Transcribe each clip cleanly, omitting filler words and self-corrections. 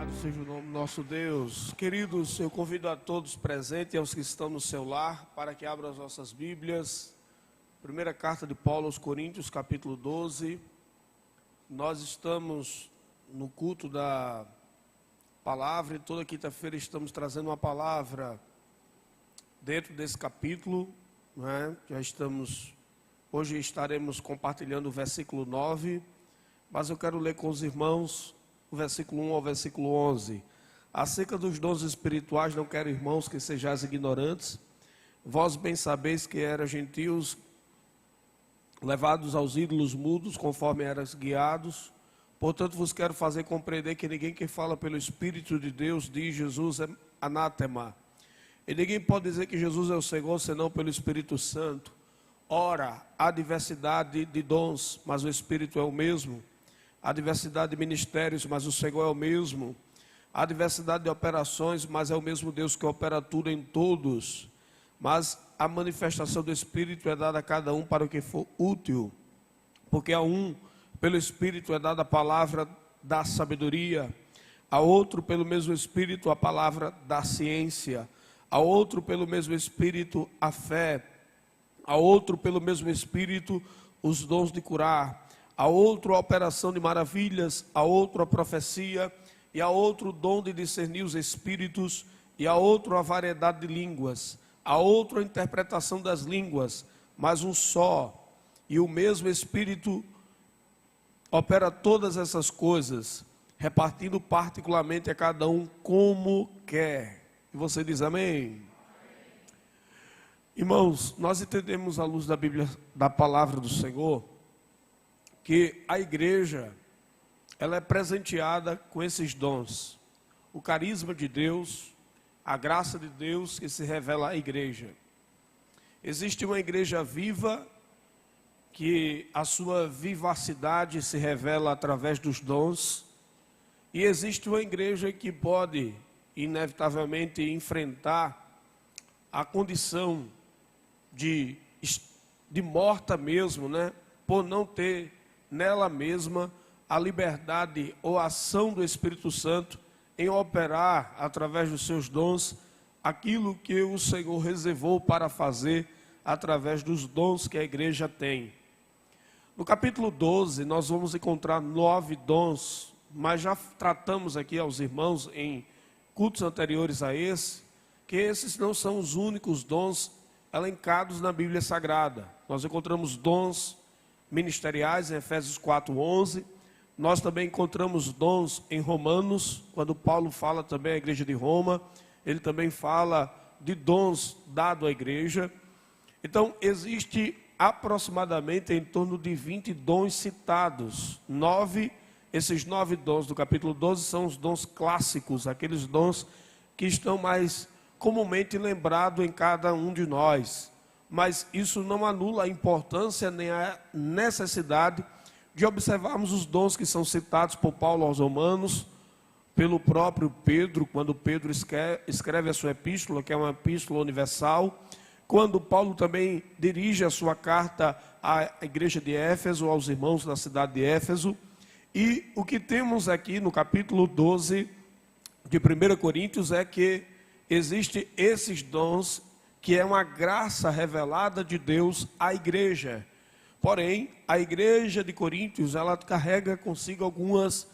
Louvado seja o nome do nosso Deus. Queridos, eu convido a todos presentes e aos que estão no seu lar para que abram as nossas Bíblias. Primeira carta de Paulo aos Coríntios, capítulo 12. Nós estamos no culto da palavra e toda quinta-feira estamos trazendo uma palavra dentro desse capítulo, né? Hoje estaremos compartilhando o versículo 9, mas eu quero ler com os irmãos o versículo 1 ao versículo 11. Acerca dos dons espirituais, não quero, irmãos, que sejais ignorantes. Vós bem sabeis que eram gentios, levados aos ídolos mudos, conforme eras guiados. Portanto, vos quero fazer compreender que ninguém que fala pelo Espírito de Deus diz Jesus é anátema. E ninguém pode dizer que Jesus é o Senhor, senão pelo Espírito Santo. Ora, há diversidade de dons, mas o Espírito é o mesmo. Há diversidade de ministérios, mas o Senhor é o mesmo. Há diversidade de operações, mas é o mesmo Deus que opera tudo em todos. Mas a manifestação do Espírito é dada a cada um para o que for útil. Porque a um, pelo Espírito, é dada a palavra da sabedoria. A outro, pelo mesmo Espírito, a palavra da ciência. A outro, pelo mesmo Espírito, a fé. A outro, pelo mesmo Espírito, os dons de curar. A outro, a operação de maravilhas. A outro, a profecia. E a outro, o dom de discernir os espíritos. E a outro, a variedade de línguas. A outro, a interpretação das línguas. Mas um só. E o mesmo Espírito opera todas essas coisas, repartindo particularmente a cada um como quer. E você diz amém? Irmãos, nós entendemos à luz da Bíblia, da palavra do Senhor, que a igreja, ela é presenteada com esses dons. O carisma de Deus, a graça de Deus que se revela à igreja. Existe uma igreja viva, que a sua vivacidade se revela através dos dons. E existe uma igreja que pode, inevitavelmente, enfrentar a condição de morta mesmo, né? Por não ter nela mesma a liberdade ou a ação do Espírito Santo em operar através dos seus dons aquilo que o Senhor reservou para fazer através dos dons que a igreja tem. No capítulo 12 nós vamos encontrar 9 dons, mas já tratamos aqui aos irmãos em cultos anteriores a esse, que esses não são os únicos dons elencados na Bíblia Sagrada. Nós encontramos dons ministeriais em Efésios 4:11, nós também encontramos dons em Romanos, quando Paulo fala também à igreja de Roma, ele também fala de dons dados à igreja. Então existe aproximadamente em torno de 20 dons citados. Esses 9 dons do capítulo 12 são os dons clássicos, aqueles dons que estão mais comumente lembrados em cada um de nós. Mas isso não anula a importância nem a necessidade de observarmos os dons que são citados por Paulo aos Romanos, pelo próprio Pedro, quando Pedro escreve a sua epístola, que é uma epístola universal, quando Paulo também dirige a sua carta à igreja de Éfeso, aos irmãos da cidade de Éfeso. E o que temos aqui no capítulo 12 de 1 Coríntios é que existem esses dons, que é uma graça revelada de Deus à igreja. Porém, a igreja de Coríntios, ela carrega consigo algumas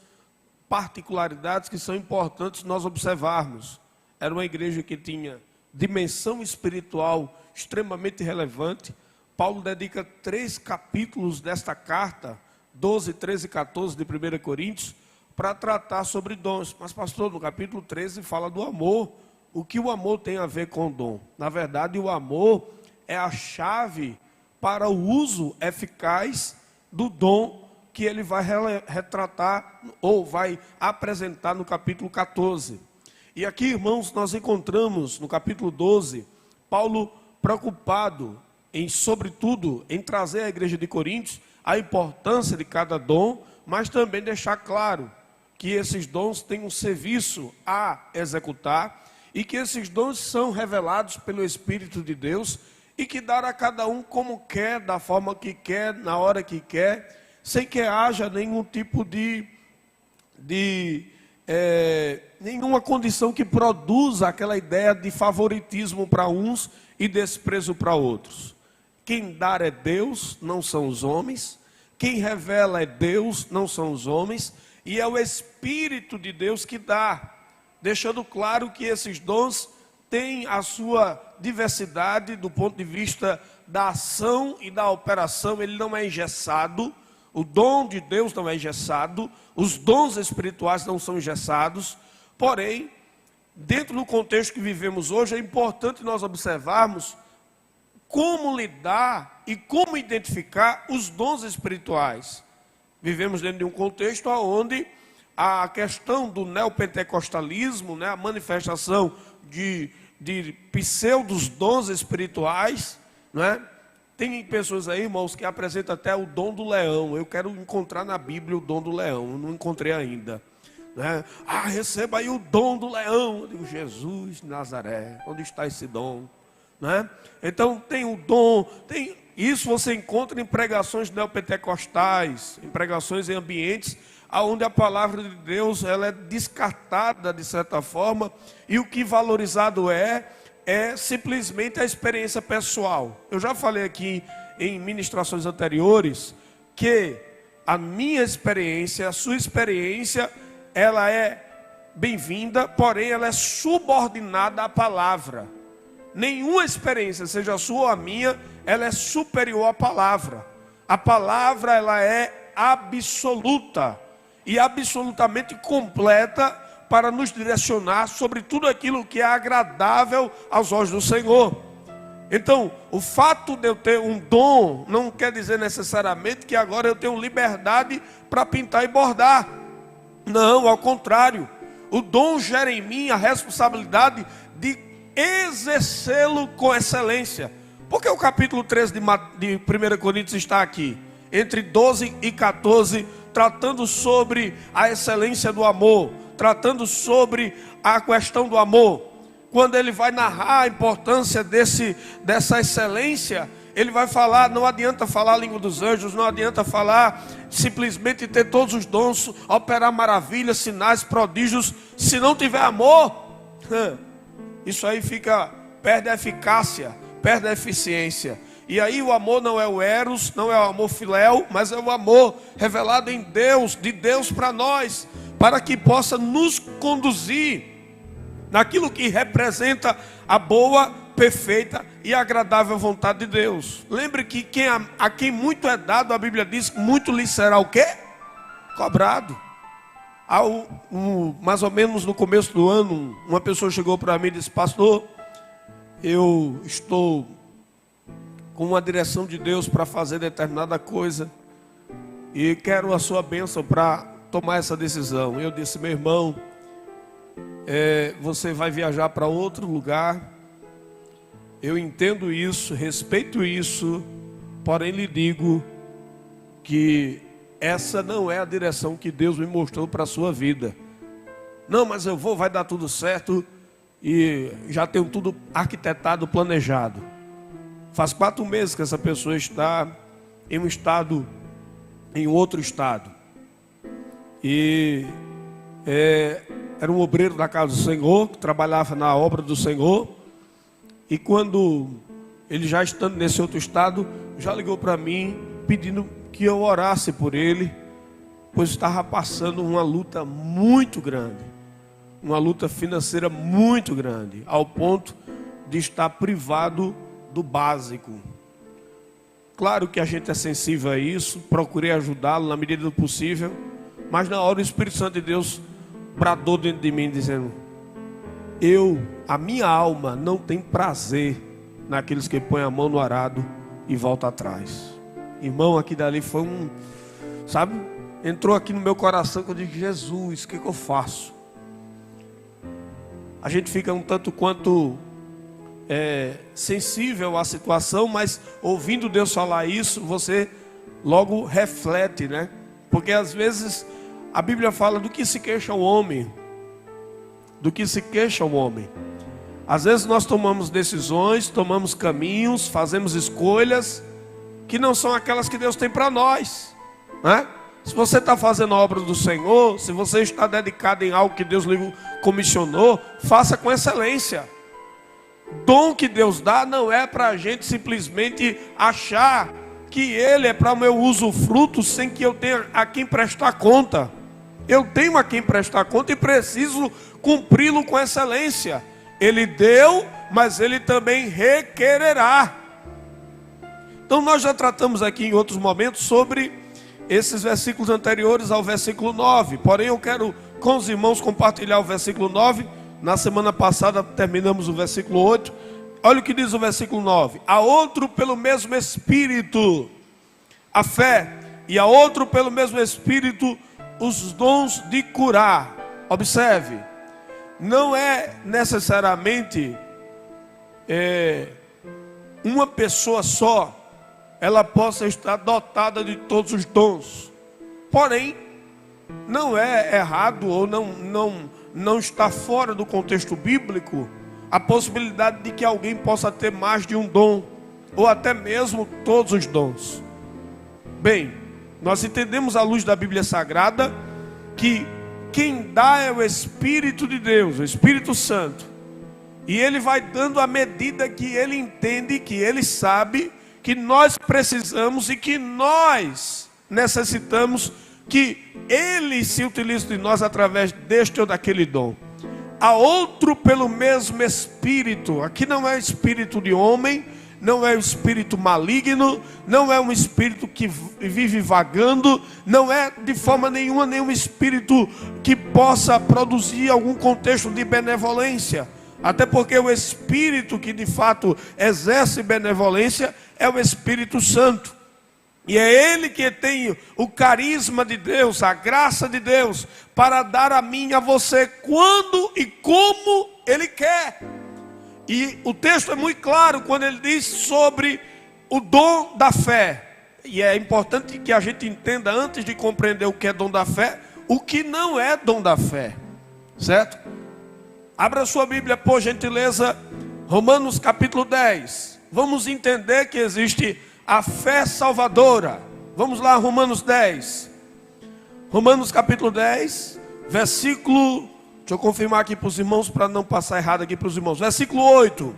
particularidades que são importantes nós observarmos. Era uma igreja que tinha dimensão espiritual extremamente relevante. Paulo dedica 3 capítulos desta carta, 12, 13 e 14 de 1 Coríntios, para tratar sobre dons. Mas pastor, no capítulo 13 fala do amor. O que o amor tem a ver com o dom? Na verdade, o amor é a chave para o uso eficaz do dom que ele vai retratar ou vai apresentar no capítulo 14. E aqui, irmãos, nós encontramos no capítulo 12, Paulo preocupado em, sobretudo, em trazer à igreja de Coríntios a importância de cada dom, mas também deixar claro que esses dons têm um serviço a executar e que esses dons são revelados pelo Espírito de Deus e que dará a cada um como quer, da forma que quer, na hora que quer, sem que haja nenhum tipo de nenhuma condição que produza aquela ideia de favoritismo para uns e desprezo para outros. Quem dá é Deus, não são os homens. Quem revela é Deus, não são os homens. E é o Espírito de Deus que dá, deixando claro que esses dons têm a sua diversidade do ponto de vista da ação e da operação. Ele não é engessado. O dom de Deus não é engessado. Os dons espirituais não são engessados. Porém, dentro do contexto que vivemos hoje, é importante nós observarmos como lidar e como identificar os dons espirituais. Vivemos dentro de um contexto onde a questão do neopentecostalismo, né, a manifestação de pseudos dons espirituais, né? Tem pessoas aí, irmãos, que apresentam até o dom do leão. Eu quero encontrar na Bíblia o dom do leão, eu não encontrei ainda, né? Receba aí o dom do leão. Eu digo, Jesus de Nazaré, onde está esse dom? Né? Então tem o dom, isso você encontra em pregações neopentecostais, em pregações em ambientes onde a palavra de Deus ela é descartada de certa forma, e o que valorizado é simplesmente a experiência pessoal. Eu já falei aqui em ministrações anteriores que a minha experiência, a sua experiência, ela é bem-vinda, porém ela é subordinada à palavra. Nenhuma experiência, seja a sua ou a minha, ela é superior à palavra. A palavra ela é absoluta e absolutamente completa para nos direcionar sobre tudo aquilo que é agradável aos olhos do Senhor. Então, o fato de eu ter um dom não quer dizer necessariamente que agora eu tenho liberdade para pintar e bordar. Não, ao contrário. O dom gera em mim a responsabilidade de exercê-lo com excelência. Por que o capítulo 13 de 1 Coríntios está aqui? Entre 12 e 14, tratando sobre a excelência do amor, tratando sobre a questão do amor. Quando ele vai narrar a importância dessa excelência, ele vai falar, não adianta falar a língua dos anjos, não adianta falar simplesmente ter todos os dons, operar maravilhas, sinais, prodígios, se não tiver amor, isso aí perde a eficácia, perde a eficiência. E aí o amor não é o eros, não é o amor filéu, mas é o amor revelado em Deus, de Deus para nós, para que possa nos conduzir naquilo que representa a boa, perfeita e agradável vontade de Deus. Lembre que a quem muito é dado, a Bíblia diz, muito lhe será o quê? Cobrado. Mais ou menos no começo do ano, uma pessoa chegou para mim e disse, pastor, eu estou com uma direção de Deus para fazer determinada coisa e quero a sua bênção para tomar essa decisão. Eu disse, meu irmão, você vai viajar para outro lugar, eu entendo isso, respeito isso, porém lhe digo que essa não é a direção que Deus me mostrou para a sua vida. Não, mas eu vou, vai dar tudo certo e já tenho tudo arquitetado, planejado. Faz 4 meses que essa pessoa está em um estado, em outro estado. E era um obreiro da casa do Senhor, que trabalhava na obra do Senhor. E quando ele já estando nesse outro estado, já ligou para mim pedindo que eu orasse por ele, pois estava passando uma luta muito grande, uma luta financeira muito grande, ao ponto de estar privado do básico. Claro que a gente é sensível a isso, procurei ajudá-lo na medida do possível, mas na hora o Espírito Santo de Deus bradou dentro de mim dizendo, a minha alma não tem prazer naqueles que põem a mão no arado e voltam atrás. Irmão, aqui dali foi entrou aqui no meu coração que eu digo, Jesus, o que eu faço? A gente fica um tanto quanto sensível à situação, mas ouvindo Deus falar isso, você logo reflete, né? Porque às vezes a Bíblia fala do que se queixa o homem, do que se queixa o homem. Às vezes nós tomamos decisões, tomamos caminhos, fazemos escolhas que não são aquelas que Deus tem para nós, né? Se você está fazendo a obra do Senhor, se você está dedicado em algo que Deus lhe comissionou, faça com excelência. Dom que Deus dá não é para a gente simplesmente achar que ele é para o meu usufruto sem que eu tenha a quem prestar conta. Eu tenho a quem prestar conta e preciso cumpri-lo com excelência. Ele deu, mas ele também requererá. Então nós já tratamos aqui em outros momentos sobre esses versículos anteriores ao versículo 9. Porém eu quero com os irmãos compartilhar o versículo 9. Na semana passada terminamos o versículo 8. Olha o que diz o versículo 9. A outro pelo mesmo Espírito a fé, e a outro pelo mesmo Espírito os dons de curar. Observe, não é necessariamente uma pessoa só, ela possa estar dotada de todos os dons. Porém, não é errado ou não está fora do contexto bíblico a possibilidade de que alguém possa ter mais de um dom, ou até mesmo todos os dons. Bem, nós entendemos à luz da Bíblia Sagrada que quem dá é o Espírito de Deus, o Espírito Santo. E ele vai dando à medida que ele entende, que ele sabe que nós precisamos e que nós necessitamos que ele se utilize de nós através deste ou daquele dom. A outro pelo mesmo Espírito. Aqui não é espírito de homem, não é um espírito maligno, não é um espírito que vive vagando, não é de forma nenhuma nenhum espírito que possa produzir algum contexto de benevolência. Até porque o Espírito que de fato exerce benevolência é o Espírito Santo. E é Ele que tem o carisma de Deus, a graça de Deus, para dar a mim e a você quando e como Ele quer. E o texto é muito claro quando ele diz sobre o dom da fé. E é importante que a gente entenda, antes de compreender o que é dom da fé, o que não é dom da fé. Certo? Abra sua Bíblia, por gentileza, Romanos capítulo 10. Vamos entender que existe a fé salvadora. Vamos lá, Romanos 10. Romanos capítulo 10, versículo... Deixa eu confirmar aqui para os irmãos, para não passar errado aqui para os irmãos. Versículo 8.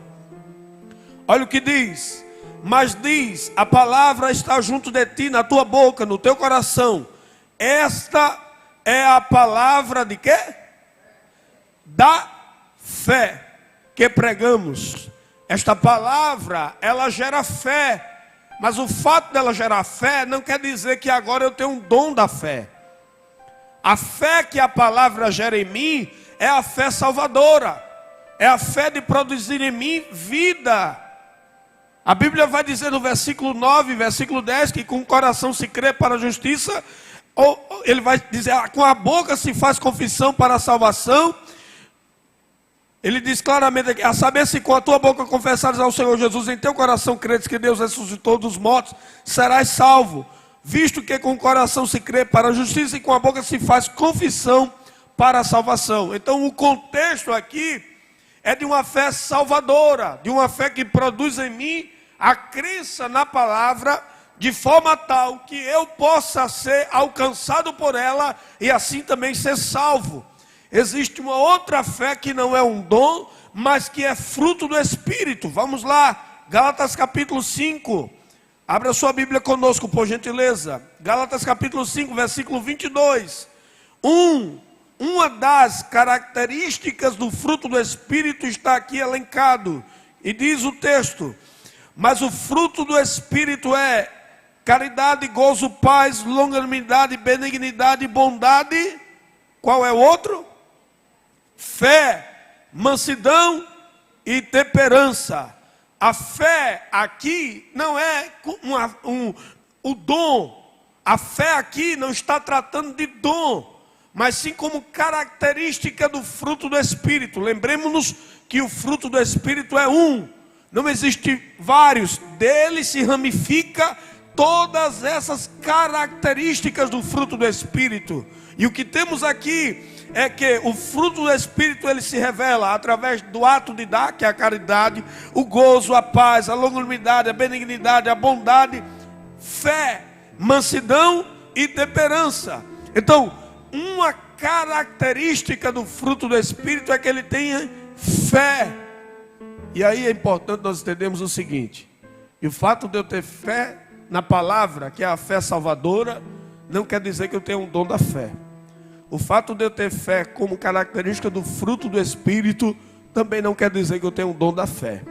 Olha o que diz. Mas diz, a palavra está junto de ti, na tua boca, no teu coração. Esta é a palavra de quê? Da fé que pregamos. Esta palavra, ela gera fé. Mas o fato dela gerar fé não quer dizer que agora eu tenho um dom da fé. A fé que a palavra gera em mim é a fé salvadora. É a fé de produzir em mim vida. A Bíblia vai dizer no versículo 9, versículo 10, que com o coração se crê para a justiça. Ou ele vai dizer, com a boca se faz confissão para a salvação. Ele diz claramente aqui, a saber se com a tua boca confessares ao Senhor Jesus, em teu coração credes que Deus ressuscitou dos mortos, serás salvo. Visto que com o coração se crê para a justiça e com a boca se faz confissão para a salvação. Então o contexto aqui é de uma fé salvadora, de uma fé que produz em mim a crença na palavra, de forma tal que eu possa ser alcançado por ela e assim também ser salvo. Existe uma outra fé que não é um dom, mas que é fruto do Espírito. Vamos lá, Gálatas capítulo 5. Abra sua Bíblia conosco, por gentileza. Gálatas capítulo 5, versículo 22. Uma das características do fruto do Espírito está aqui elencado. E diz o texto: mas o fruto do Espírito é caridade, gozo, paz, longanimidade, benignidade, bondade. Qual é o outro? Fé, mansidão e temperança. A fé aqui não é o dom. A fé aqui não está tratando de dom, mas sim como característica do fruto do Espírito. Lembremos-nos que o fruto do Espírito é um. Não existe vários. Dele se ramifica todas essas características do fruto do Espírito. E o que temos aqui é que o fruto do Espírito ele se revela através do ato de dar, que é a caridade, o gozo, a paz, a longanimidade, a benignidade, a bondade, fé, mansidão e temperança. Então, uma característica do fruto do Espírito é que ele tenha fé. E aí é importante nós entendermos o seguinte: e o fato de eu ter fé na palavra, que é a fé salvadora, não quer dizer que eu tenha um dom da fé. O fato de eu ter fé como característica do fruto do Espírito também não quer dizer que eu tenha um dom da fé.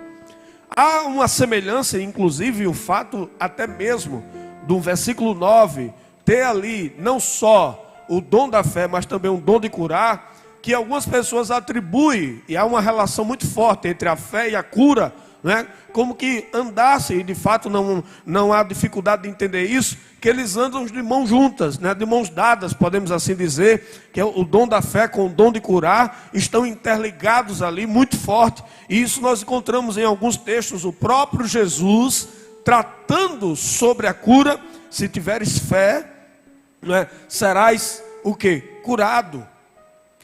Há uma semelhança, inclusive o fato até mesmo do versículo 9 ter ali não só o dom da fé, mas também um dom de curar, que algumas pessoas atribuem, e há uma relação muito forte entre a fé e a cura, né? Como que andassem, e de fato não há dificuldade de entender isso, que eles andam de mãos juntas, né? De mãos dadas, podemos assim dizer, que é o dom da fé com o dom de curar, estão interligados ali muito forte, e isso nós encontramos em alguns textos, o próprio Jesus tratando sobre a cura: se tiveres fé, né, serás o quê? Curado.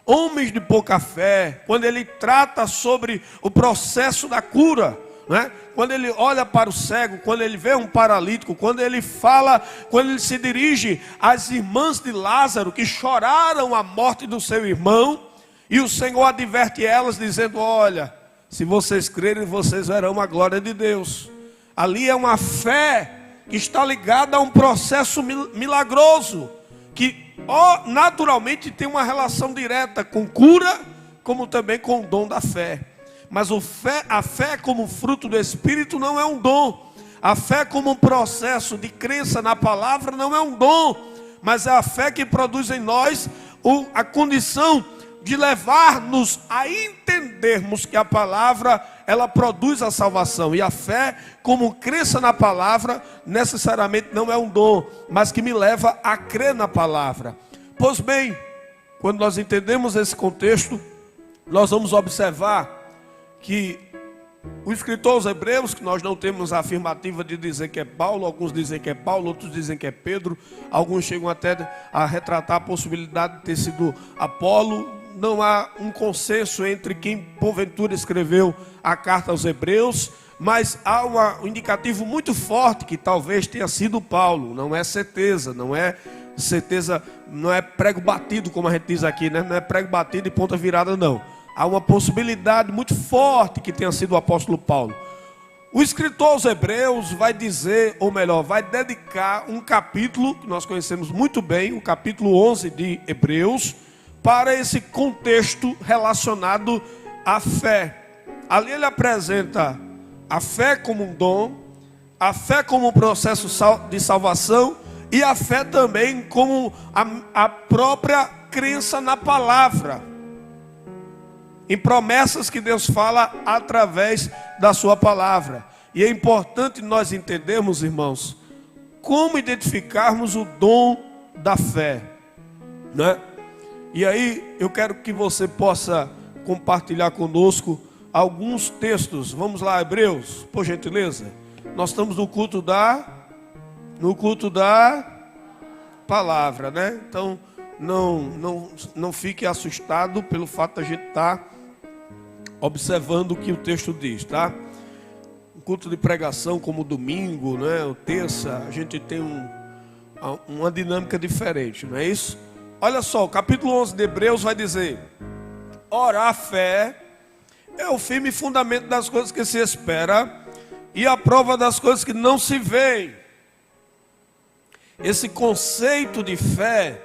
Homens de pouca fé, quando ele trata sobre o processo da cura, né? Quando ele olha para o cego, quando ele vê um paralítico, quando ele fala, quando ele se dirige às irmãs de Lázaro, que choraram a morte do seu irmão, e o Senhor adverte elas dizendo: olha, se vocês crerem, vocês verão a glória de Deus. Ali é uma fé que está ligada a um processo milagroso, que naturalmente tem uma relação direta com cura, como também com o dom da fé. Mas a fé como fruto do Espírito não é um dom. A fé como um processo de crença na palavra não é um dom, mas é a fé que produz em nós a condição de levar-nos a entendermos que a palavra, ela produz a salvação. E a fé como crença na palavra necessariamente não é um dom, mas que me leva a crer na palavra. Pois bem, quando nós entendemos esse contexto, nós vamos observar que o escritor aos Hebreus, que nós não temos a afirmativa de dizer que é Paulo, alguns dizem que é Paulo, outros dizem que é Pedro, alguns chegam até a retratar a possibilidade de ter sido Apolo. Não há um consenso entre quem porventura escreveu a carta aos Hebreus, mas há um indicativo muito forte que talvez tenha sido Paulo. Não é certeza, não é prego batido, como a gente diz aqui, né? Não é prego batido e ponta virada, não. Há uma possibilidade muito forte que tenha sido o apóstolo Paulo. O escritor aos Hebreus vai dizer, ou melhor, vai dedicar um capítulo que nós conhecemos muito bem, o capítulo 11 de Hebreus, para esse contexto relacionado à fé. Ali ele apresenta a fé como um dom, a fé como um processo de salvação e a fé também como a própria crença na palavra, em promessas que Deus fala através da sua palavra. E é importante nós entendermos, irmãos, como identificarmos o dom da fé, né? E aí eu quero que você possa compartilhar conosco alguns textos. Vamos lá, Hebreus, por gentileza. Nós estamos no culto da palavra, né? Então não fique assustado pelo fato de a gente estar observando o que o texto diz, tá? Um culto de pregação como domingo, né? O terça, a gente tem uma dinâmica diferente, não é isso? Olha só, o capítulo 11 de Hebreus vai dizer: ora, a fé é o firme fundamento das coisas que se espera e a prova das coisas que não se veem. Esse conceito de fé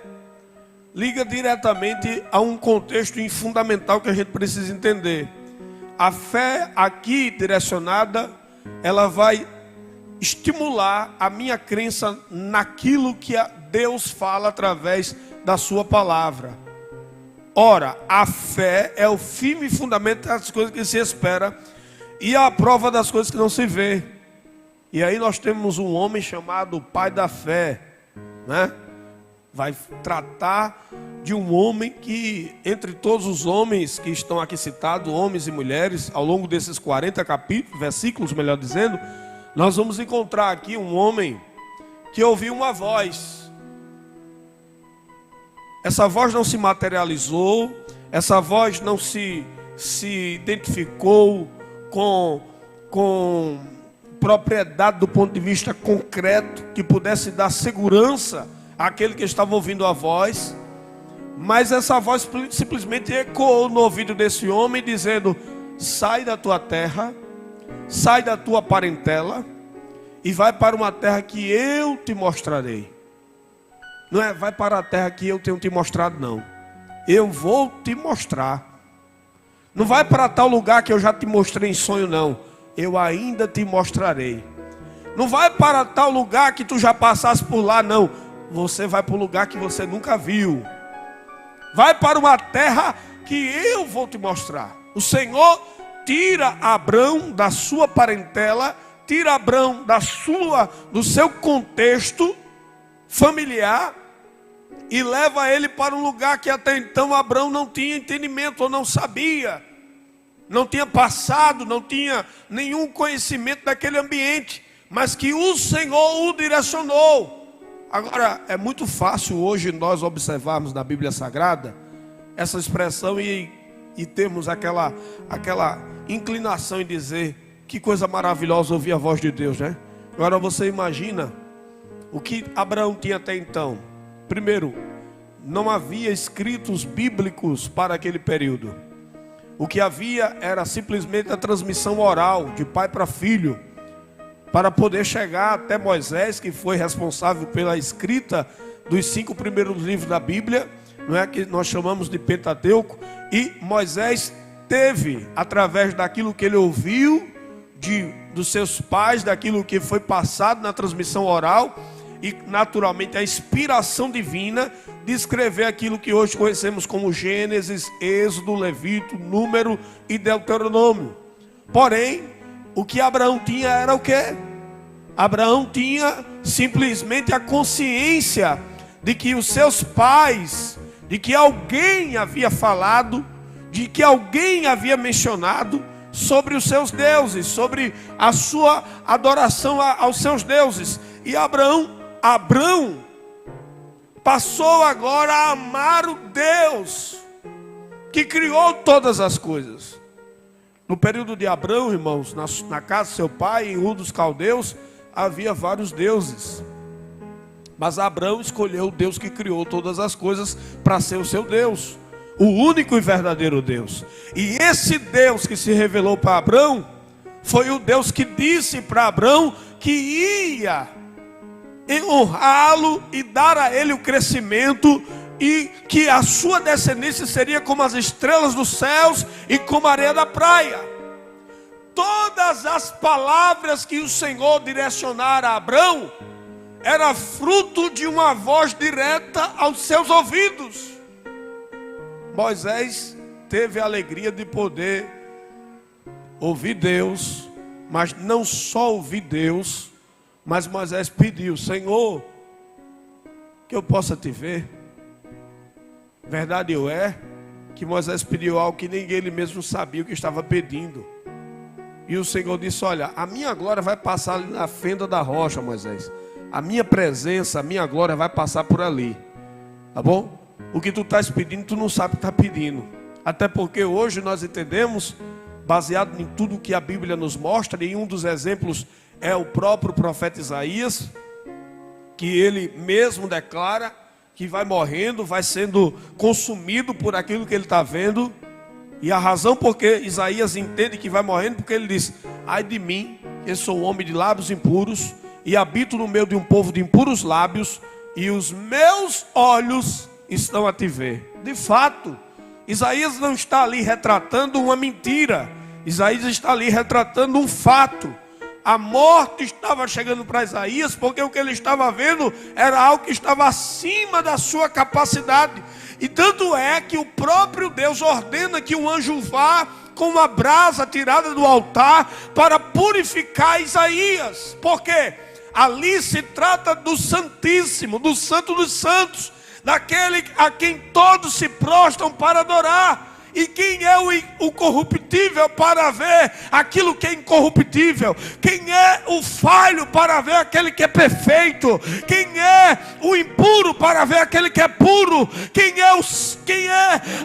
liga diretamente a um contexto fundamental que a gente precisa entender. A fé aqui direcionada, ela vai estimular a minha crença naquilo que Deus fala através da sua palavra. Ora, a fé é o firme fundamento das coisas que se espera e a prova das coisas que não se vê. E aí nós temos um homem chamado pai da fé, né? Vai tratar de um homem que, entre todos os homens que estão aqui citados, homens e mulheres, ao longo desses 40 capítulos, versículos, melhor dizendo, nós vamos encontrar aqui um homem que ouviu uma voz. Essa voz não se materializou, essa voz não se identificou com propriedade do ponto de vista concreto, que pudesse dar segurança àquele que estava ouvindo a voz, mas essa voz simplesmente ecoou no ouvido desse homem, dizendo: sai da tua terra, sai da tua parentela e vai para uma terra que eu te mostrarei. Não é vai para a terra que eu tenho te mostrado, não. Eu vou te mostrar. Não vai para tal lugar que eu já te mostrei em sonho, não. Eu ainda te mostrarei. Não vai para tal lugar que tu já passaste por lá, não. Você vai para o lugar que você nunca viu. Vai para uma terra que eu vou te mostrar. O Senhor tira Abrão da sua parentela, tira Abrão do seu contexto familiar e leva ele para um lugar que até então Abrão não tinha entendimento ou não sabia, não tinha passado, não tinha nenhum conhecimento daquele ambiente, mas que o Senhor o direcionou. Agora, é muito fácil hoje nós observarmos na Bíblia Sagrada essa expressão e termos aquela inclinação em dizer: que coisa maravilhosa ouvir a voz de Deus, né? Agora você imagina o que Abraão tinha até então. Primeiro, não havia escritos bíblicos para aquele período. O que havia era simplesmente a transmissão oral, de pai para filho, para poder chegar até Moisés, que foi responsável pela escrita dos 5 primeiros livros da Bíblia, não é, que nós chamamos de Pentateuco. E Moisés teve, através daquilo que ele ouviu dos seus pais, daquilo que foi passado na transmissão oral, e naturalmente a inspiração divina de escrever aquilo que hoje conhecemos como Gênesis, Êxodo, Levítico, Número e Deuteronômio. Porém, o que Abraão tinha era o quê? Abraão tinha simplesmente a consciência de que os seus pais, de que alguém havia falado, de que alguém havia mencionado sobre os seus deuses, sobre a sua adoração aos seus deuses. E Abraão passou agora a amar o Deus que criou todas as coisas. No período de Abraão, irmãos, na casa de seu pai, em Ur dos Caldeus, havia vários deuses. Mas Abraão escolheu o Deus que criou todas as coisas para ser o seu Deus, o único e verdadeiro Deus. E esse Deus que se revelou para Abraão foi o Deus que disse para Abraão que ia honrá-lo e dar a ele o crescimento, e que a sua descendência seria como as estrelas dos céus e como a areia da praia. Todas as palavras que o Senhor direcionara a Abraão era fruto de uma voz direta aos seus ouvidos. Moisés teve a alegria de poder ouvir Deus, mas não só ouvir Deus, mas Moisés pediu: Senhor, que eu possa te ver. Verdade que Moisés pediu algo que nem ele mesmo sabia o que estava pedindo. E o Senhor disse: olha, a minha glória vai passar ali na fenda da rocha, Moisés. A minha presença, a minha glória vai passar por ali. Tá bom? O que tu estás pedindo, tu não sabe o que está pedindo. Até porque hoje nós entendemos, baseado em tudo que a Bíblia nos mostra, e um dos exemplos é o próprio profeta Isaías, que ele mesmo declara que vai morrendo, vai sendo consumido por aquilo que ele está vendo. E a razão porque Isaías entende que vai morrendo, porque ele diz: ai de mim, eu sou um homem de lábios impuros, e habito no meio de um povo de impuros lábios, e os meus olhos estão a te ver. De fato, Isaías não está ali retratando uma mentira, Isaías está ali retratando um fato. A morte estava chegando para Isaías, porque o que ele estava vendo era algo que estava acima da sua capacidade. E tanto é que o próprio Deus ordena que um anjo vá com uma brasa tirada do altar para purificar Isaías. Porque ali se trata do Santíssimo, do Santo dos Santos, daquele a quem todos se prostram para adorar. E quem é o corruptível para ver aquilo que é incorruptível? Quem é o falho para ver aquele que é perfeito? Quem é o impuro para ver aquele que é puro? Quem é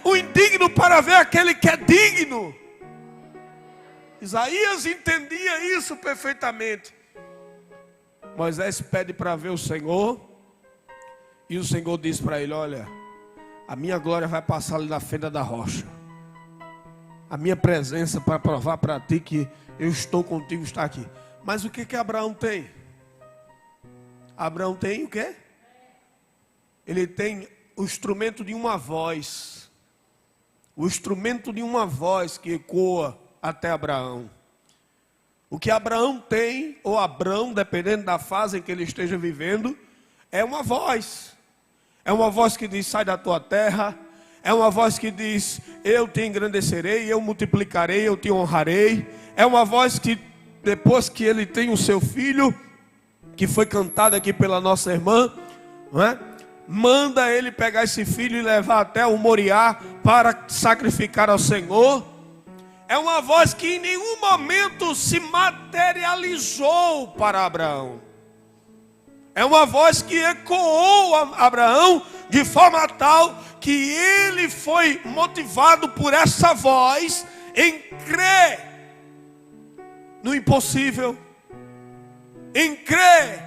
o indigno para ver aquele que é digno? Isaías entendia isso perfeitamente. Moisés pede para ver o Senhor, E o Senhor disse para ele: olha, a minha glória vai passar ali na fenda da rocha. A minha presença para provar para ti que eu estou contigo está aqui. Mas o que Abraão tem? Abraão tem o quê? Ele tem o instrumento de uma voz. O instrumento de uma voz que ecoa até Abraão. O que Abraão tem, ou Abrão, dependendo da fase em que ele esteja vivendo, é uma voz. É uma voz que diz: sai da tua terra. É uma voz que diz: eu te engrandecerei, eu multiplicarei, eu te honrarei. É uma voz que, depois que ele tem o seu filho, que foi cantado aqui pela nossa irmã, não é? Manda ele pegar esse filho e levar até o Moriá para sacrificar ao Senhor. É uma voz que em nenhum momento se materializou para Abraão. É uma voz que ecoou a Abraão de forma tal que ele foi motivado por essa voz em crer no impossível, em crer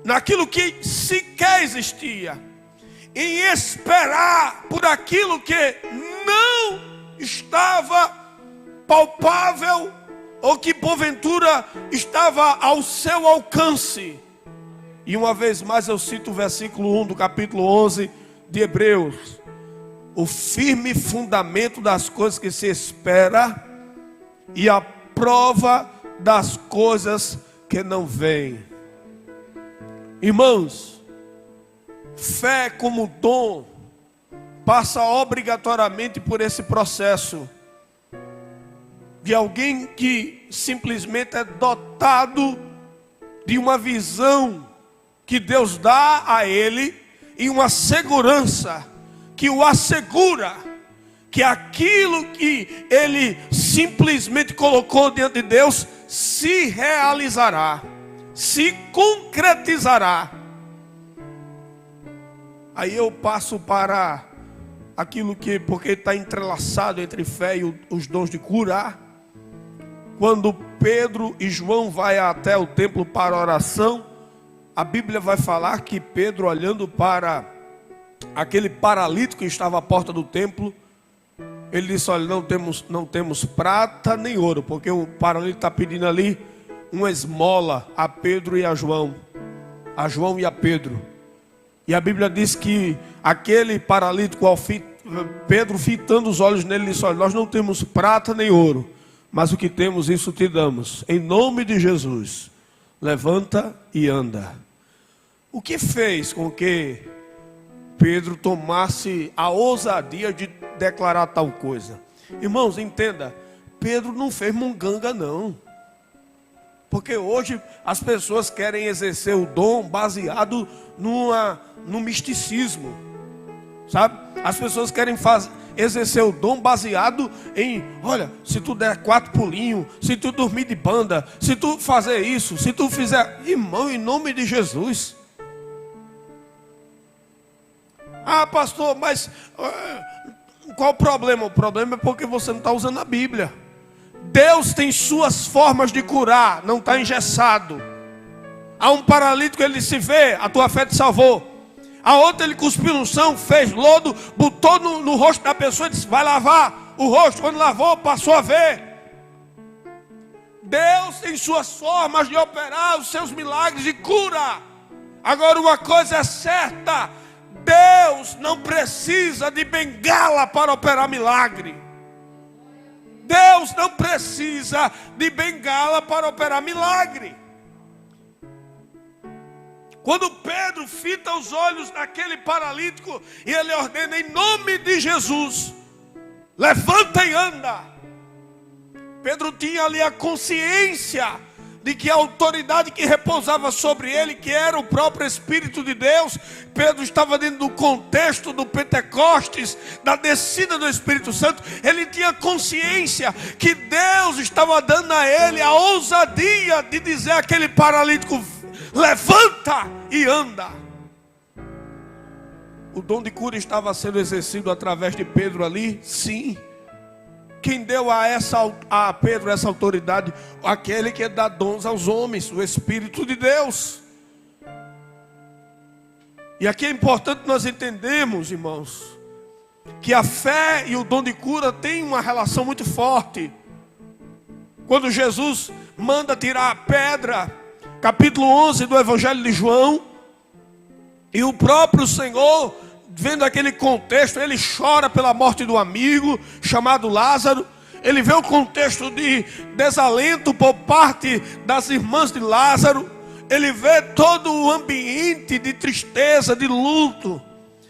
naquilo que sequer existia, em esperar por aquilo que não estava palpável ou que porventura estava ao seu alcance. E uma vez mais eu cito o versículo 1 do capítulo 11 de Hebreus: o firme fundamento das coisas que se espera e a prova das coisas que não vêm. Irmãos, fé como dom passa obrigatoriamente por esse processo de alguém que simplesmente é dotado de uma visão que Deus dá a ele e uma segurança que o assegura que aquilo que ele simplesmente colocou diante de Deus se realizará, se concretizará. Aí eu passo para aquilo que, porque está entrelaçado entre fé e os dons de curar. Quando Pedro e João vai até o templo para a oração, a Bíblia vai falar que Pedro, olhando para aquele paralítico que estava à porta do templo, ele disse: olha, não temos prata nem ouro, porque o paralítico está pedindo ali uma esmola a Pedro e a João e a Pedro. E a Bíblia diz que aquele paralítico, Pedro fitando os olhos nele, disse: olha, nós não temos prata nem ouro, mas o que temos, isso te damos. Em nome de Jesus, levanta e anda. O que fez com que Pedro tomasse a ousadia de declarar tal coisa? Irmãos, entenda, Pedro não fez munganga não. Porque hoje as pessoas querem exercer o dom baseado no misticismo, sabe? As pessoas querem exercer o dom baseado em: olha, se tu der 4 pulinhos, se tu dormir de banda, se tu fazer isso, se tu fizer... Irmão, em nome de Jesus. Ah, pastor, mas qual o problema? O problema é porque você não está usando a Bíblia. Deus tem suas formas de curar, não está engessado. Há um paralítico, ele se vê, a tua fé te salvou. A outra, ele cuspiu no chão, fez lodo, botou no rosto da pessoa e disse: vai lavar o rosto. Quando lavou, passou a ver. Deus tem suas formas de operar os seus milagres de cura. Agora, uma coisa é certa: Deus não precisa de bengala para operar milagre. Deus não precisa de bengala para operar milagre. Quando Pedro fita os olhos naquele paralítico e ele ordena: em nome de Jesus, levanta e anda. Pedro tinha ali a consciência de que a autoridade que repousava sobre ele, que era o próprio Espírito de Deus. Pedro estava dentro do contexto do Pentecostes, da descida do Espírito Santo. Ele tinha consciência que Deus estava dando a ele a ousadia de dizer àquele paralítico: levanta e anda. O dom de cura estava sendo exercido através de Pedro ali, sim. Quem deu a Pedro essa autoridade? Aquele que dá dons aos homens, o Espírito de Deus. E aqui é importante nós entendermos, irmãos, que a fé e o dom de cura têm uma relação muito forte. Quando Jesus manda tirar a pedra, capítulo 11 do Evangelho de João, e o próprio Senhor, vendo aquele contexto, ele chora pela morte do amigo chamado Lázaro. Ele vê o contexto de desalento por parte das irmãs de Lázaro. Ele vê todo o ambiente de tristeza, de luto.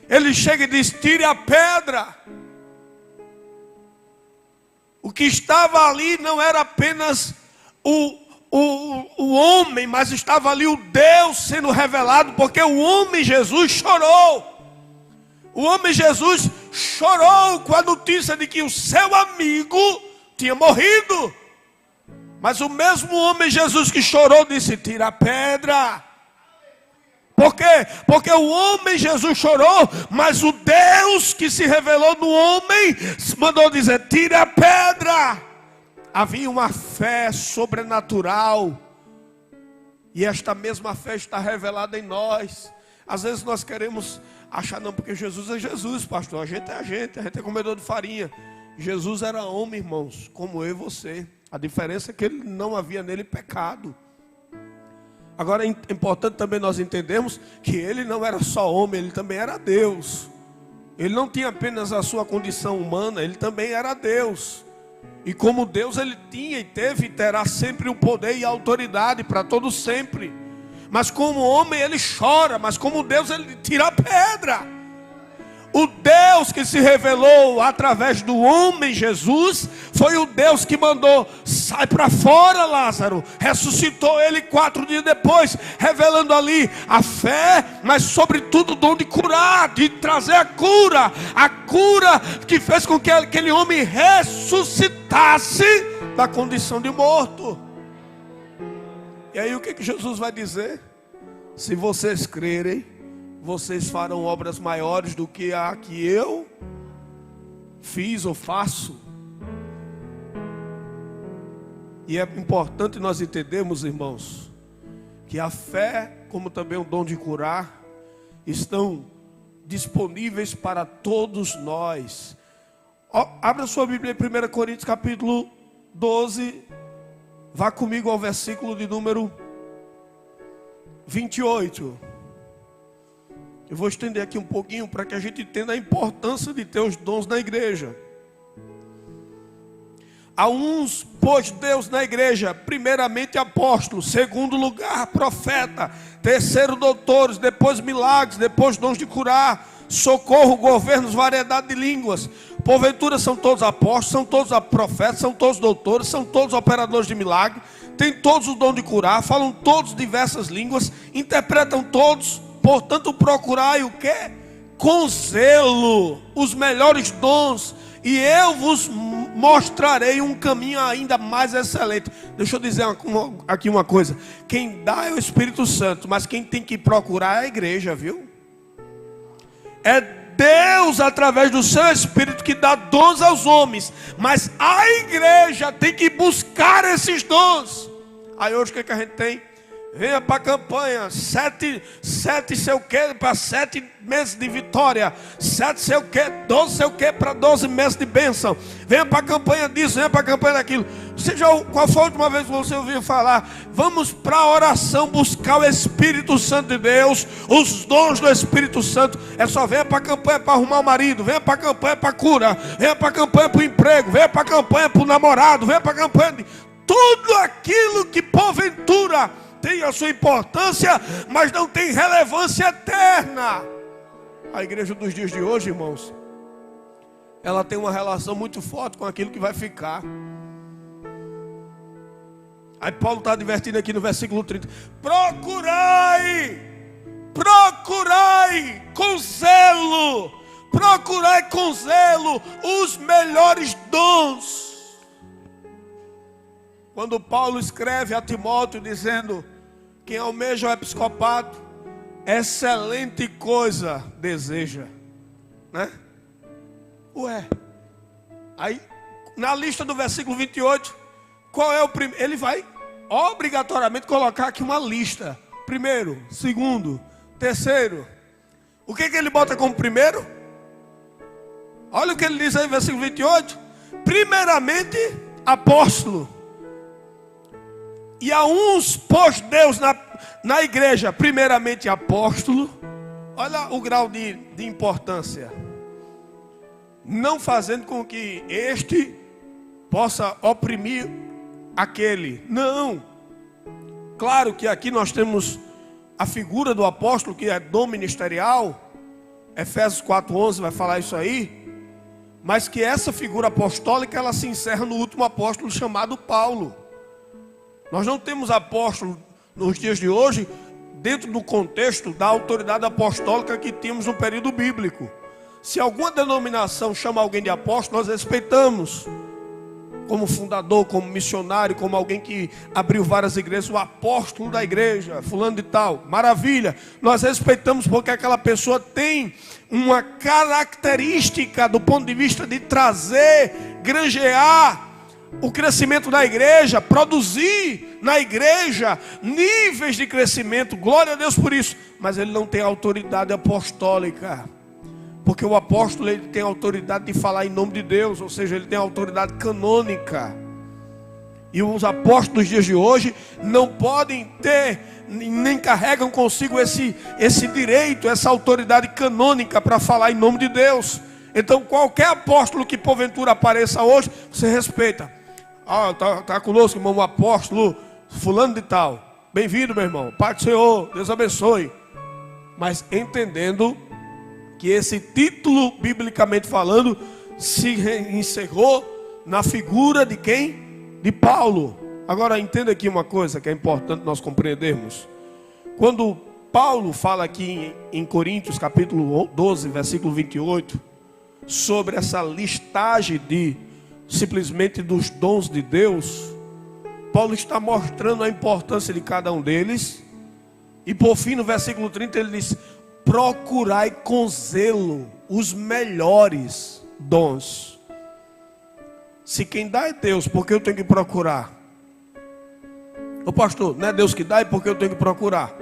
Ele chega e diz: tire a pedra. O que estava ali não era apenas o homem, mas estava ali o Deus sendo revelado, porque o homem Jesus chorou. O homem Jesus chorou com a notícia de que o seu amigo tinha morrido. Mas o mesmo homem Jesus que chorou disse: tira a pedra. Por quê? Porque o homem Jesus chorou, mas o Deus que se revelou no homem mandou dizer: tira a pedra. Havia uma fé sobrenatural, e esta mesma fé está revelada em nós. Às vezes nós queremos achar, não, porque Jesus é Jesus, pastor, a gente é comedor de farinha. Jesus era homem, irmãos, como eu e você. A diferença é que ele não havia nele pecado. Agora é importante também nós entendermos que ele não era só homem, ele também era Deus. Ele não tinha apenas a sua condição humana, ele também era Deus. E como Deus, ele tinha e teve e terá sempre o poder e a autoridade para todo sempre. Mas como homem ele chora, mas como Deus ele tira a pedra. O Deus que se revelou através do homem Jesus foi o Deus que mandou: sai para fora, Lázaro. Ressuscitou ele 4 dias depois, revelando ali a fé, mas sobretudo o dom de curar, de trazer a cura que fez com que aquele homem ressuscitasse da condição de morto. E aí o que Jesus vai dizer? Se vocês crerem, vocês farão obras maiores do que a que eu fiz ou faço. E é importante nós entendermos, irmãos, que a fé, como também o dom de curar, estão disponíveis para todos nós. Abra sua Bíblia em 1 Coríntios capítulo 12. Vá comigo ao versículo de número 28. Eu vou estender aqui um pouquinho para que a gente entenda a importância de ter os dons na igreja. Há uns pôs Deus na igreja: primeiramente apóstolos, segundo lugar profeta, terceiro doutores, depois milagres, depois dons de curar, socorro, governos, variedade de línguas. Porventura são todos apóstolos, são todos profetas, são todos doutores, são todos operadores de milagre, têm todos o dom de curar, falam todos diversas línguas, interpretam todos. Portanto, procurai o quê? Com zelo os melhores dons, e eu vos mostrarei um caminho ainda mais excelente. Deixa eu dizer aqui uma coisa: quem dá é o Espírito Santo, mas quem tem que procurar é a igreja, viu? É Deus, através do seu Espírito, que dá dons aos homens, mas a igreja tem que buscar esses dons. Aí hoje o que a gente tem? Venha para a campanha, 7 sei o que, para 7 meses de vitória, 7 sei o que, 12 sei o que, para 12 meses de bênção. Venha para a campanha disso, venha para a campanha daquilo. Qual foi a última vez que você ouviu falar? Vamos para a oração buscar o Espírito Santo de Deus, os dons do Espírito Santo. É só venha para a campanha para arrumar o marido, venha para a campanha para cura, venha para a campanha para o emprego, venha para a campanha para o namorado, venha para a campanha de tudo aquilo que porventura tem a sua importância, mas não tem relevância eterna. A igreja dos dias de hoje, irmãos, ela tem uma relação muito forte com aquilo que vai ficar. Aí Paulo está advertindo aqui no versículo 30: procurai com zelo, os melhores dons. Quando Paulo escreve a Timóteo dizendo: quem almeja o episcopado, excelente coisa deseja, né? Aí na lista do versículo 28, qual é o primeiro? Ele vai obrigatoriamente colocar aqui uma lista: primeiro, segundo, terceiro. O que ele bota como primeiro? Olha o que ele diz aí, versículo 28. Primeiramente, apóstolo. E a uns pôs Deus na igreja, primeiramente apóstolo. Olha o grau de importância. Não fazendo com que este possa oprimir aquele. Não. Claro que aqui nós temos a figura do apóstolo, que é dom ministerial. Efésios 4:11 vai falar isso aí. Mas que essa figura apostólica, ela se encerra no último apóstolo chamado Paulo. Nós não temos apóstolo nos dias de hoje dentro do contexto da autoridade apostólica que tínhamos no período bíblico. Se alguma denominação chama alguém de apóstolo, nós respeitamos. Como fundador, como missionário, como alguém que abriu várias igrejas, o apóstolo da igreja, fulano de tal, maravilha. Nós respeitamos porque aquela pessoa tem uma característica do ponto de vista de trazer, granjear o crescimento da igreja, produzir na igreja níveis de crescimento, glória a Deus por isso. Mas ele não tem autoridade apostólica. Porque o apóstolo, ele tem autoridade de falar em nome de Deus, ou seja, ele tem autoridade canônica. E os apóstolos dos dias de hoje não podem ter, nem carregam consigo esse direito, essa autoridade canônica para falar em nome de Deus. Então qualquer apóstolo que porventura apareça hoje, você respeita. Tá conosco, irmão, o apóstolo fulano de tal. Bem-vindo, meu irmão, Pai do Senhor, Deus abençoe. Mas entendendo que esse título, biblicamente falando, se encerrou na figura de quem? De Paulo. Agora entenda aqui uma coisa que é importante nós compreendermos. Quando Paulo fala aqui em Coríntios capítulo 12, versículo 28, sobre essa listagem de simplesmente dos dons de Deus, Paulo está mostrando a importância de cada um deles. E por fim, no versículo 30, ele diz: procurai com zelo os melhores dons. Se quem dá é Deus, por que eu tenho que procurar? Ô pastor, não é Deus que dá, e por que eu tenho que procurar?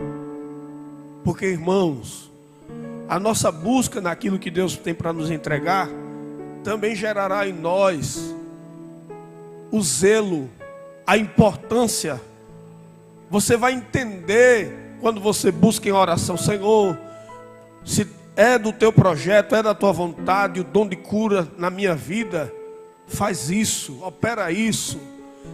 Porque, irmãos, a nossa busca naquilo que Deus tem para nos entregar também gerará em nós o zelo, a importância. Você vai entender quando você busca em oração: Senhor, se é do teu projeto, é da tua vontade, o dom de cura na minha vida, faz isso, opera isso.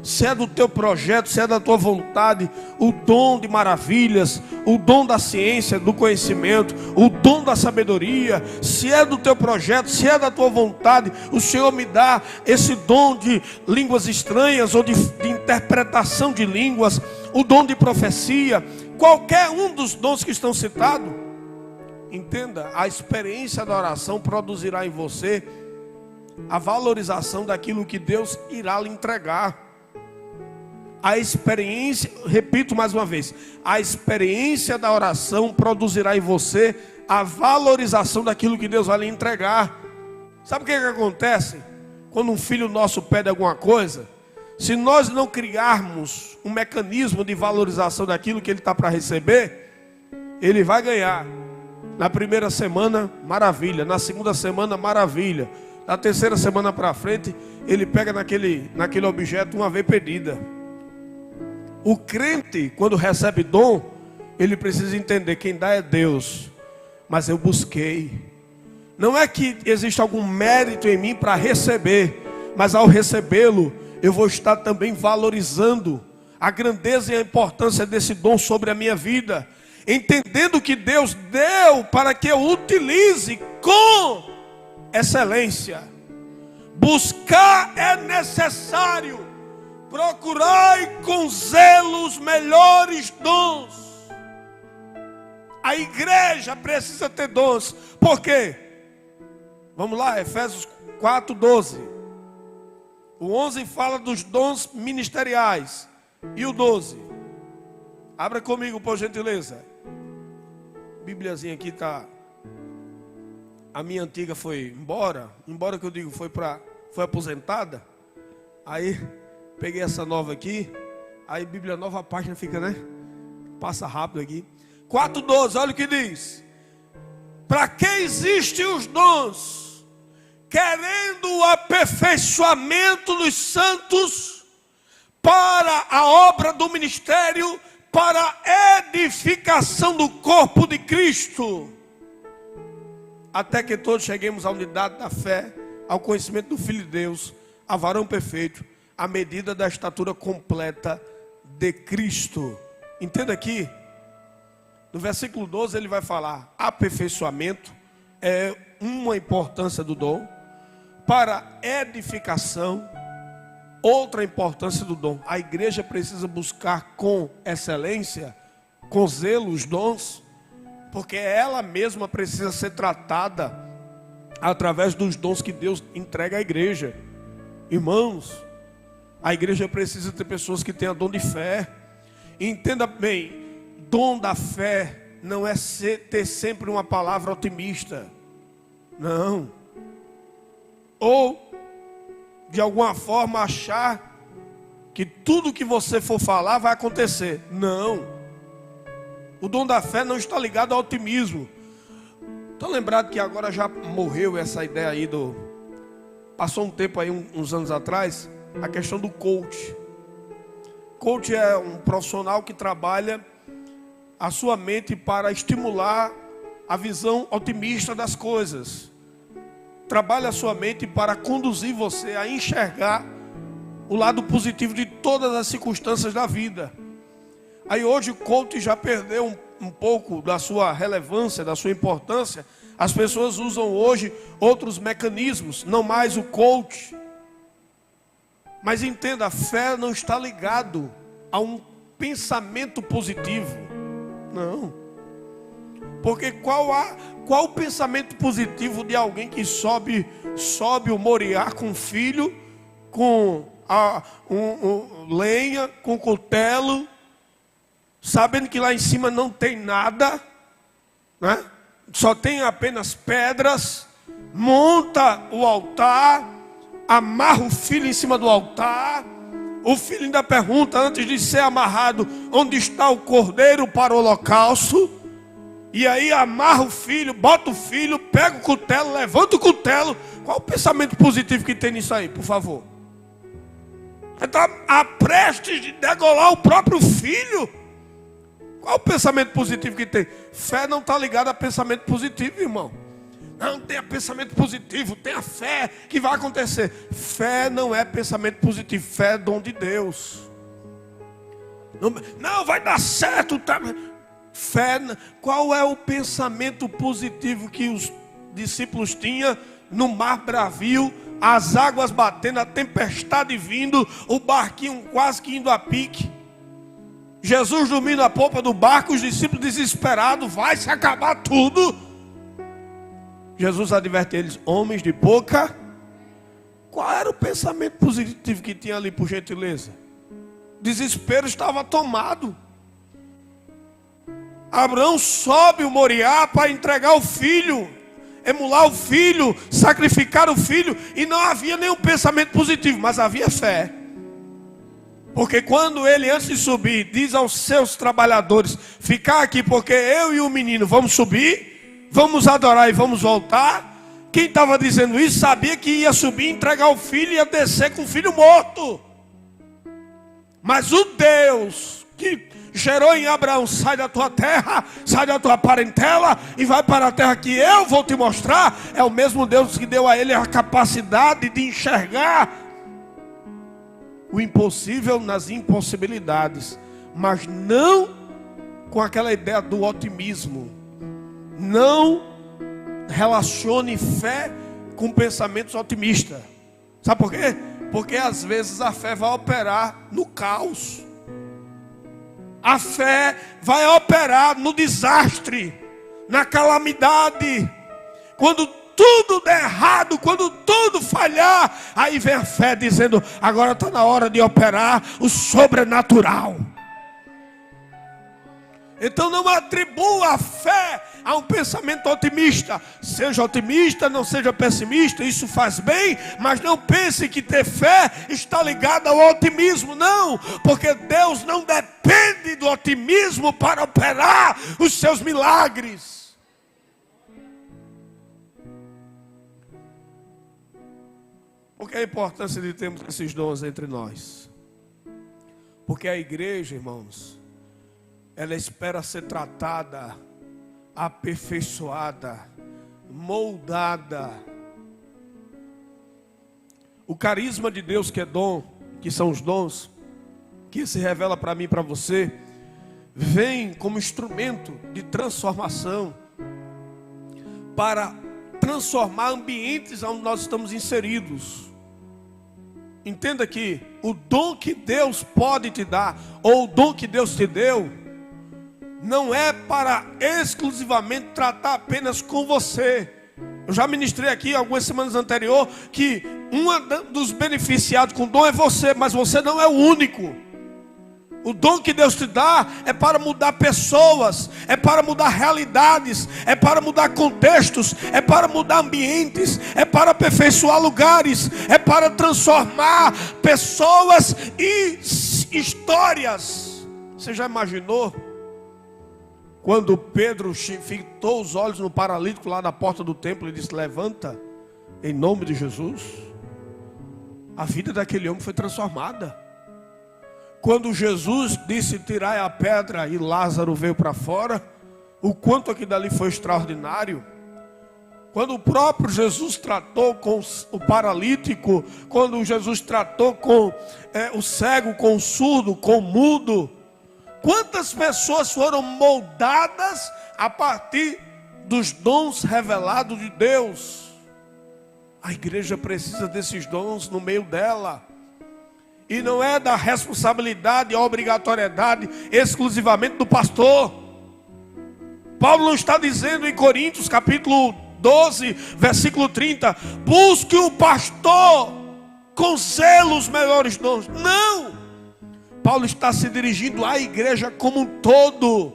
Se é do teu projeto, se é da tua vontade, o dom de maravilhas, o dom da ciência, do conhecimento, o dom da sabedoria, se é do teu projeto, se é da tua vontade, o Senhor me dá esse dom de línguas estranhas ou de interpretação de línguas, o dom de profecia, qualquer um dos dons que estão citados. Entenda, a experiência da oração produzirá em você a valorização daquilo que Deus irá lhe entregar. A experiência, repito mais uma vez, a experiência da oração produzirá em você a valorização daquilo que Deus vai lhe entregar. Sabe o que acontece? Quando um filho nosso pede alguma coisa, se nós não criarmos um mecanismo de valorização daquilo que ele está para receber, ele vai ganhar. Na primeira semana, maravilha. Na segunda semana, maravilha. Na terceira semana para frente, ele pega naquele objeto uma vez pedida. O crente, quando recebe dom, ele precisa entender: quem dá é Deus, mas eu busquei. Não é que existe algum mérito em mim para receber, mas ao recebê-lo, eu vou estar também valorizando a grandeza e a importância desse dom sobre a minha vida, entendendo que Deus deu para que eu utilize com excelência. Buscar é necessário. Procurai com zelo os melhores dons. A igreja precisa ter dons. Por quê? Vamos lá, Efésios 4:12. O 11 fala dos dons ministeriais. E o 12? Abra comigo, por gentileza. A Bíbliazinha aqui está. A minha antiga foi embora. Embora que eu digo foi aposentada. Aí peguei essa nova aqui. Aí Bíblia nova, a página fica, né? Passa rápido aqui. 4:12, olha o que diz. Para que existem os dons? Querendo o aperfeiçoamento dos santos para a obra do ministério, para a edificação do corpo de Cristo, até que todos cheguemos à unidade da fé, ao conhecimento do Filho de Deus, a varão perfeito, à medida da estatura completa de Cristo. Entenda aqui, no versículo 12 ele vai falar, aperfeiçoamento é uma importância do dom, para edificação, outra importância do dom. A igreja precisa buscar com excelência, com zelo os dons, porque ela mesma precisa ser tratada através dos dons que Deus entrega à igreja. Irmãos, a igreja precisa ter pessoas que tenham dom de fé. Entenda bem, dom da fé não é ter sempre uma palavra otimista. Não. Ou de alguma forma achar que tudo que você for falar vai acontecer. Não. O dom da fé não está ligado ao otimismo. Estou lembrado que agora já morreu essa ideia aí do... Passou um tempo aí, uns anos atrás, a questão do coach. Coach é um profissional que trabalha a sua mente para estimular a visão otimista das coisas. Trabalha a sua mente para conduzir você a enxergar o lado positivo de todas as circunstâncias da vida. Aí hoje o coach já perdeu um pouco da sua relevância, da sua importância. As pessoas usam hoje outros mecanismos, não mais o coach. Mas entenda, a fé não está ligado a um pensamento positivo. Não. Porque qual o pensamento positivo de alguém que sobe o Moriá com filho, com lenha, com cutelo, sabendo que lá em cima não tem nada, né? Só tem apenas pedras, monta o altar, amarra o filho em cima do altar, o filho ainda pergunta antes de ser amarrado, onde está o cordeiro para o holocausto? E aí amarra o filho, bota o filho, pega o cutelo, levanta o cutelo. Qual o pensamento positivo que tem nisso aí, por favor? Ele está a prestes de degolar o próprio filho. Qual o pensamento positivo que tem? Fé não está ligada a pensamento positivo, irmão. Não tenha pensamento positivo, tenha fé que vai acontecer. Fé não é pensamento positivo, fé é dom de Deus. Não vai dar certo, tá? Fé, qual é o pensamento positivo que os discípulos tinham no mar bravio, as águas batendo, a tempestade vindo, o barquinho quase que indo a pique, Jesus dormindo na polpa do barco, os discípulos desesperados, vai se acabar tudo. Jesus adverte eles, homens de pouca. Qual era o pensamento positivo que tinha ali, por gentileza? Desespero estava tomado. Abraão sobe o Moriá para entregar o filho, emular o filho, sacrificar o filho, e não havia nenhum pensamento positivo, mas havia fé. Porque quando ele, antes de subir, diz aos seus trabalhadores, ficar aqui porque eu e o menino vamos subir, vamos adorar e vamos voltar. Quem estava dizendo isso sabia que ia subir, entregar o filho e ia descer com o filho morto. Mas o Deus que gerou em Abraão, sai da tua terra, sai da tua parentela e vai para a terra que eu vou te mostrar, é o mesmo Deus que deu a ele a capacidade de enxergar o impossível nas impossibilidades, mas não com aquela ideia do otimismo. Não relacione fé com pensamentos otimistas. Sabe por quê? Porque às vezes a fé vai operar no caos. A fé vai operar no desastre, na calamidade. Quando tudo der errado, quando tudo falhar, aí vem a fé dizendo, agora está na hora de operar o sobrenatural. Então não atribua a fé a um pensamento otimista. Seja otimista, não seja pessimista, isso faz bem, mas não pense que ter fé está ligado ao otimismo, não, porque Deus não depende do otimismo para operar os seus milagres. Por que a importância de termos esses dons entre nós? Porque a igreja, irmãos, ela espera ser tratada, aperfeiçoada, moldada. O carisma de Deus, que é dom, que são os dons, que se revela para mim e para você, vem como instrumento de transformação, para transformar ambientes onde nós estamos inseridos. Entenda que o dom que Deus pode te dar, ou o dom que Deus te deu, não é para exclusivamente tratar apenas com você. Eu já ministrei aqui algumas semanas anteriores que um dos beneficiados com o dom é você, mas você não é o único. O dom que Deus te dá é para mudar pessoas, é para mudar realidades, é para mudar contextos, é para mudar ambientes, é para aperfeiçoar lugares, é para transformar pessoas e histórias. Você já imaginou? Quando Pedro fitou os olhos no paralítico lá na porta do templo e disse: levanta, em nome de Jesus. A vida daquele homem foi transformada. Quando Jesus disse: tirai a pedra, e Lázaro veio para fora, o quanto aquilo dali foi extraordinário. Quando o próprio Jesus tratou com o paralítico, quando Jesus tratou com o cego, com o surdo, com o mudo, quantas pessoas foram moldadas a partir dos dons revelados de Deus? A igreja precisa desses dons no meio dela. E não é da responsabilidade e obrigatoriedade exclusivamente do pastor. Paulo não está dizendo em Coríntios capítulo 12, versículo 30, busque o pastor com zelo os melhores dons. Não! Paulo está se dirigindo à igreja como um todo.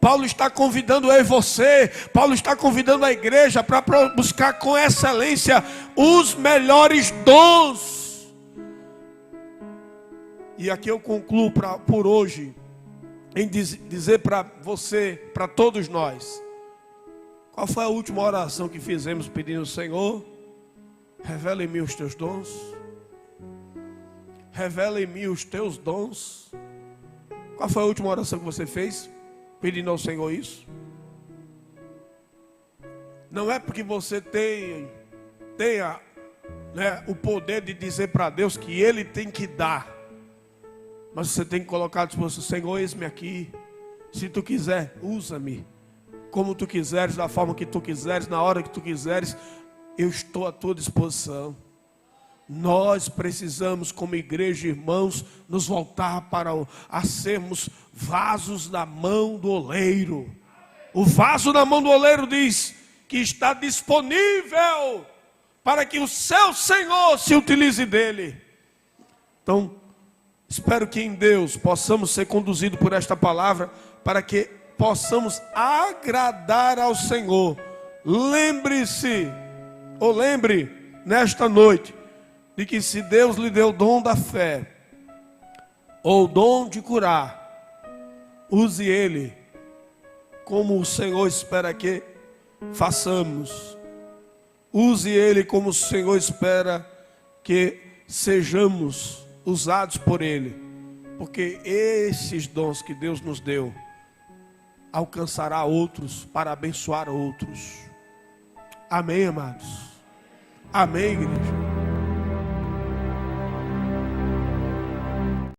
Paulo está convidando eu e você, Paulo está convidando a igreja para buscar com excelência os melhores dons. E aqui eu concluo por hoje, em dizer para você, para todos nós, qual foi a última oração que fizemos pedindo: Senhor, revela em mim os teus dons, revela em mim os teus dons. Qual foi a última oração que você fez, pedindo ao Senhor isso? Não é porque você tenha o poder de dizer para Deus que Ele tem que dar, mas você tem que colocar à disposição: Senhor, eis-me aqui. Se tu quiser, usa-me como tu quiseres, da forma que tu quiseres, na hora que tu quiseres. Eu estou à tua disposição. Nós precisamos, como igreja, irmãos, nos voltar para a sermos vasos na mão do oleiro. O vaso na mão do oleiro diz que está disponível para que o seu Senhor se utilize dele. Então, espero que em Deus possamos ser conduzidos por esta palavra, para que possamos agradar ao Senhor. Lembre-se, ou lembre nesta noite, de que se Deus lhe deu o dom da fé, ou o dom de curar, use ele como o Senhor espera que façamos. Use ele como o Senhor espera que sejamos usados por Ele, porque esses dons que Deus nos deu alcançará outros para abençoar outros. Amém, amados? Amém, igreja?